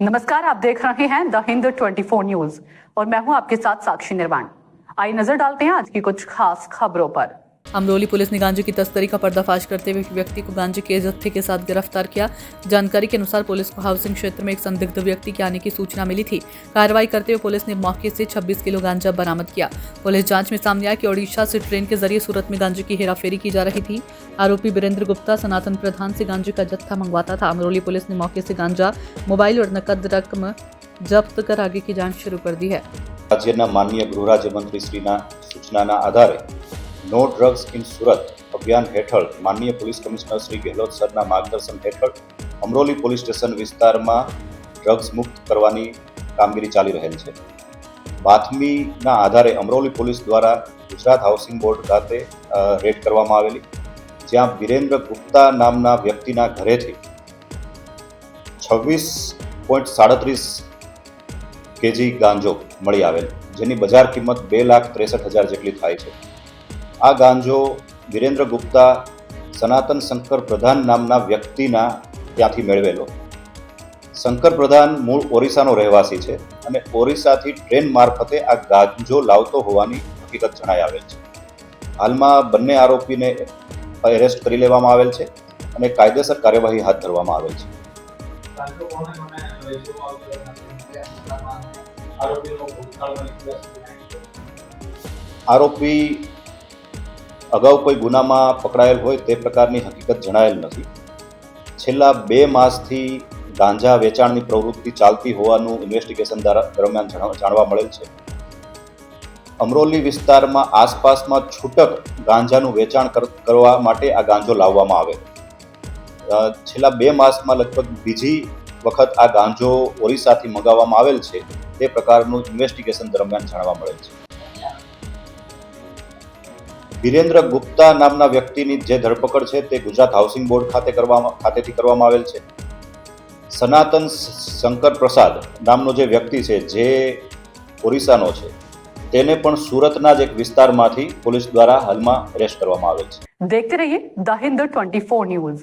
नमस्कार, आप देख रहे हैं द हिंद 24 न्यूज और मैं हूं आपके साथ साक्षी निर्वाण। आइए नजर डालते हैं आज की कुछ खास खबरों पर। अमरोली पुलिस ने गांजे की तस्करी का पर्दाफाश करते हुए एक व्यक्ति को गांजे के जत्थे के साथ गिरफ्तार किया। जानकारी के अनुसार पुलिस को हाउसिंग क्षेत्र में एक संदिग्ध व्यक्ति के आने की सूचना मिली थी। कार्रवाई करते हुए पुलिस ने मौके से 26 किलो गांजा बरामद किया। पुलिस जांच में सामने आया कि ओडिशा से ट्रेन के जरिए सूरत में गांजे की हेराफेरी की जा रही थी। आरोपी वीरेंद्र गुप्ता सनातन प्रधान से गांजे का जत्था मंगवाता था। अमरोली पुलिस ने मौके से गांजा, मोबाइल और नकद रकम जब्त कर आगे की जांच शुरू कर दी है। राज्यના માનનીય ગૃહ રાજ્યમંત્રીશ્રીના સૂચનાના આધારે નો ડ્રગ્સ ઇન સુરત અભિયાન હેઠળ માનનીય પોલીસ કમિશનર શ્રી ગેહલોત સરના માર્ગદર્શન હેઠળ અમરોલી પોલીસ સ્ટેશન વિસ્તારમાં ડ્રગ્સ મુક્ત કરવાની કામગીરી ચાલી રહેલ છે। બાતમીના આધારે અમરોલી પોલીસ દ્વારા ગુજરાત હાઉસિંગ બોર્ડ ખાતે રેડ કરવામાં આવેલી, જ્યાં વિરેન્દ્ર ગુપ્તા નામના વ્યક્તિના ઘરેથી 26.37 કેજી ગાંજો મળી આવેલ, જેની બજાર કિંમત 2,63,000 જેટલી થાય છે। આ ગાંજો વિરેન્દ્ર ગુપ્તા સનાતન શંકર પ્રધાન નામના વ્યક્તિના ત્યાંથી મેળવેલો। શંકર પ્રધાન મૂળ ઓરિસ્સાનો રહેવાસી છે અને ઓરિસ્સાથી ટ્રેન મારફતે આ ગાંજો લાવતો હોવાની હકીકત જણાઈ આવેલ છે। હાલમાં બંને આરોપીને એરેસ્ટ કરી લેવામાં આવેલ છે અને કાયદેસર કાર્યવાહી હાથ ધરવામાં આવેલ છે। આરોપી અગાઉ કોઈ ગુનામાં પકડાયેલ હોય તે પ્રકારની હકીકત જણાયેલ નથી। છેલ્લા 2 માસથી ગાંજા વેચાણની પ્રવૃત્તિ ચાલતી હોવાનું ઇન્વેસ્ટિગેશન દરમિયાન જાણવા મળેલ છે। અમરોલી વિસ્તારમાં આસપાસમાં છૂટક ગાંજાનું વેચાણ કરવા માટે આ ગાંજો લાવવામાં આવે। છેલ્લા 2 માસમાં લગભગ બીજી વખત આ ગાંજો ઓરિસ્સાથી મંગાવવામાં આવેલ છે, તે પ્રકારનું ઇન્વેસ્ટિગેશન દરમિયાન જાણવા મળેલ છે। વિરેન્દ્ર ગુપ્તા નામના વ્યક્તિની જે ધરપકડ છે તે ગુજરાત હાઉસિંગ બોર્ડ ખાતેથી કરવામાં આવેલ છે। સનાતન શંકર પ્રસાદ નામનો જે વ્યક્તિ છે, જે ઓરિસ્સાનો છે, તેને પણ સુરતના જ એક વિસ્તારમાંથી પોલીસ દ્વારા હાલમાં અરેસ્ટ કરવામાં આવેલ છે। देखते रहिए द हिंद 24 न्यूज।